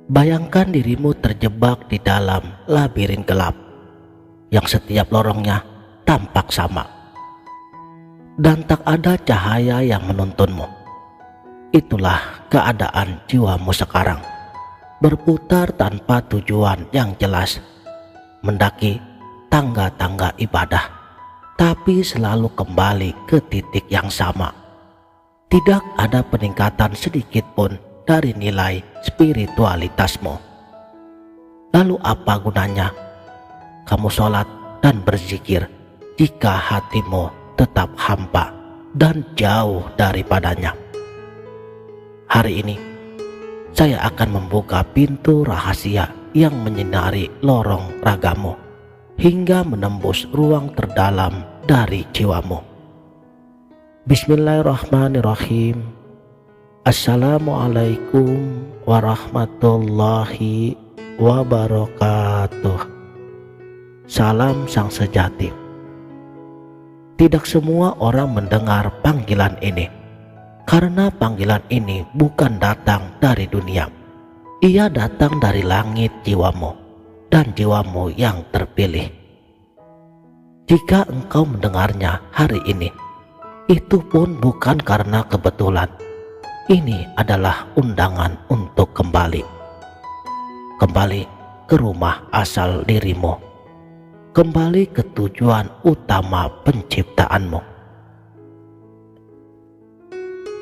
Bayangkan dirimu terjebak di dalam labirin gelap yang setiap lorongnya tampak sama dan tak ada cahaya yang menuntunmu. Itulah keadaan jiwamu sekarang, berputar tanpa tujuan yang jelas, mendaki tangga-tangga ibadah, tapi selalu kembali ke titik yang sama. Tidak ada peningkatan sedikit pun dari nilai spiritualitasmu. Lalu apa gunanya kamu sholat dan berzikir jika hatimu tetap hampa dan jauh daripadanya? Hari ini saya akan membuka pintu rahasia yang menyinari lorong ragamu hingga menembus ruang terdalam dari jiwamu. Bismillahirrahmanirrahim. Assalamualaikum warahmatullahi wabarakatuh. Salam sang sejati. Tidak semua orang mendengar panggilan ini, karena panggilan ini bukan datang dari dunia. Ia datang dari langit jiwamu dan jiwamu yang terpilih. Jika engkau mendengarnya hari ini, itu pun bukan karena kebetulan. Ini adalah undangan untuk kembali ke rumah asal dirimu, kembali ke tujuan utama penciptaanmu.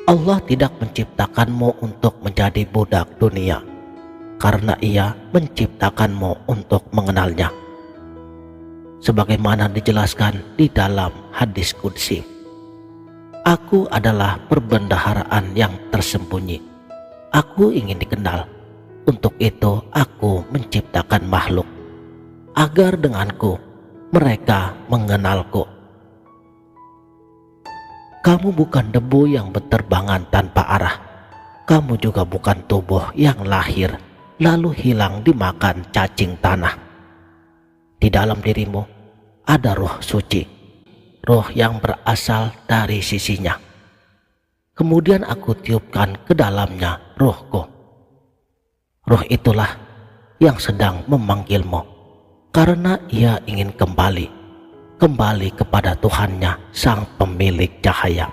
Allah tidak menciptakanmu untuk menjadi budak dunia, karena Ia menciptakanmu untuk mengenalnya. Sebagaimana dijelaskan di dalam hadis qudsi, aku adalah perbendaharaan yang tersembunyi. Aku ingin dikenal. Untuk itu aku menciptakan makhluk, agar denganku mereka mengenalku. Kamu bukan debu yang berterbangan tanpa arah. Kamu juga bukan tubuh yang lahir lalu hilang dimakan cacing tanah. Di dalam dirimu ada roh suci, roh yang berasal dari sisinya. Kemudian aku tiupkan ke dalamnya rohku. Roh itulah yang sedang memanggilmu, karena ia ingin kembali kepada Tuhannya, sang pemilik cahaya.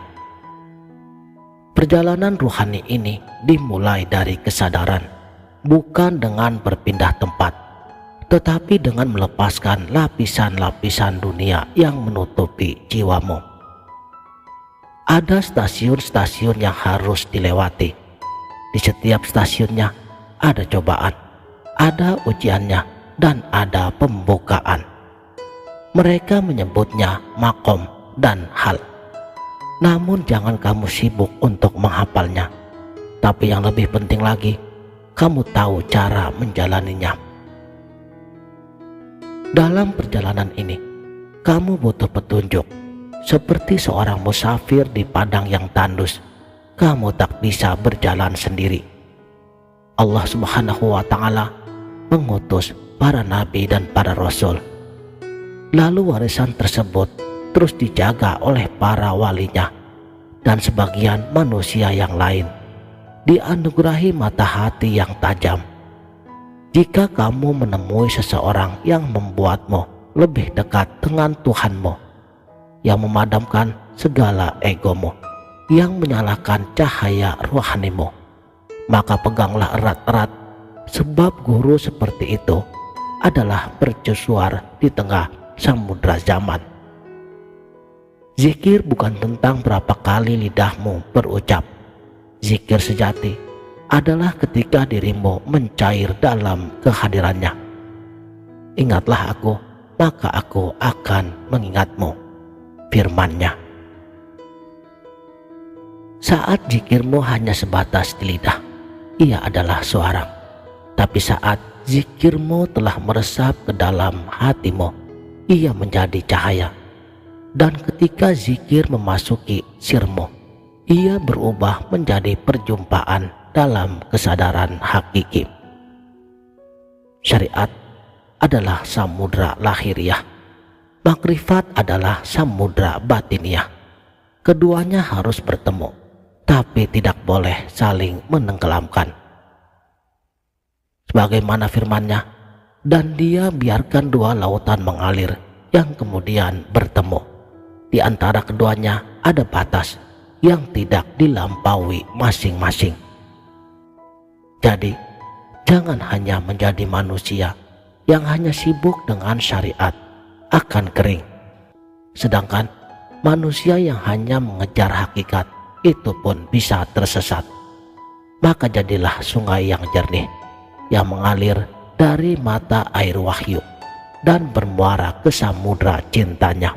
Perjalanan ruhani ini dimulai dari kesadaran, bukan dengan berpindah tempat, tetapi dengan melepaskan lapisan-lapisan dunia yang menutupi jiwamu. Ada stasiun-stasiun yang harus dilewati. Di setiap stasiunnya ada cobaan, ada ujiannya, dan ada pembukaan. Mereka menyebutnya makom dan hal. Namun jangan kamu sibuk untuk menghafalnya. Tapi yang lebih penting lagi, kamu tahu cara menjalaninya. Dalam perjalanan ini, kamu butuh petunjuk. Seperti seorang musafir di padang yang tandus, kamu tak bisa berjalan sendiri. Allah Subhanahu wa Ta'ala mengutus para nabi dan para rasul. Lalu warisan tersebut terus dijaga oleh para walinya, dan sebagian manusia yang lain dianugerahi mata hati yang tajam. Jika kamu menemui seseorang yang membuatmu lebih dekat dengan Tuhanmu, yang memadamkan segala egomu, yang menyalakan cahaya rohanimu, maka peganglah erat-erat, sebab guru seperti itu adalah mercusuar di tengah samudra zaman. Zikir bukan tentang berapa kali lidahmu berucap. Zikir sejati adalah ketika dirimu mencair dalam kehadirannya. Ingatlah aku, maka aku akan mengingatmu, firman-Nya. Saat zikirmu hanya sebatas di lidah, ia adalah suara. Tapi saat zikirmu telah meresap ke dalam hatimu, ia menjadi cahaya. Dan ketika zikir memasuki sirmu, ia berubah menjadi perjumpaan dalam kesadaran hakiki. Syariat adalah samudra lahiriah, makrifat adalah samudra batiniah. Keduanya harus bertemu, tapi tidak boleh saling menenggelamkan. Bagaimana firman-Nya, dan Dia biarkan dua lautan mengalir yang kemudian bertemu. Di antara keduanya ada batas yang tidak dilampaui masing-masing. Jadi, jangan hanya menjadi manusia yang hanya sibuk dengan syariat, akan kering. Sedangkan manusia yang hanya mengejar hakikat itu pun bisa tersesat. Maka jadilah sungai yang jernih yang mengalir dari mata air wahyu dan bermuara ke samudra cintanya.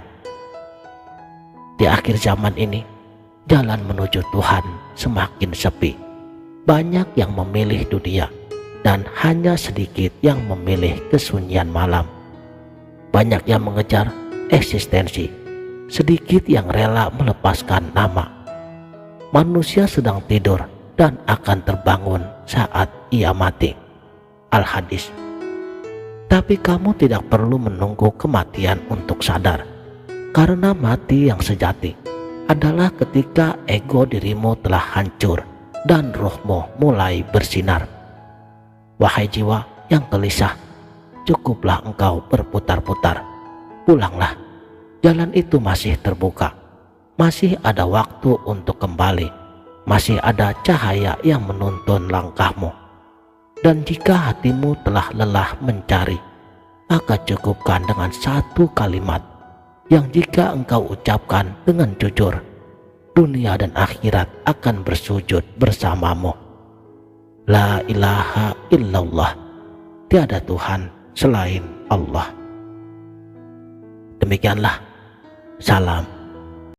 Di akhir zaman ini, jalan menuju Tuhan semakin sepi. Banyak yang memilih dunia dan hanya sedikit yang memilih kesunyian malam. Banyak yang mengejar eksistensi, sedikit yang rela melepaskan nama. Manusia sedang tidur dan akan terbangun saat ia mati. Al-Hadis. Tapi kamu tidak perlu menunggu kematian untuk sadar, karena mati yang sejati adalah ketika ego dirimu telah hancur dan rohmu mulai bersinar. Wahai jiwa yang gelisah, cukuplah engkau berputar-putar. Pulanglah, jalan itu masih terbuka. Masih ada waktu untuk kembali. Masih ada cahaya yang menuntun langkahmu. Dan jika hatimu telah lelah mencari, maka cukupkan dengan satu kalimat yang jika engkau ucapkan dengan jujur, dunia dan akhirat akan bersujud bersamamu. La ilaha illallah, tiada Tuhan selain Allah. Demikianlah, salam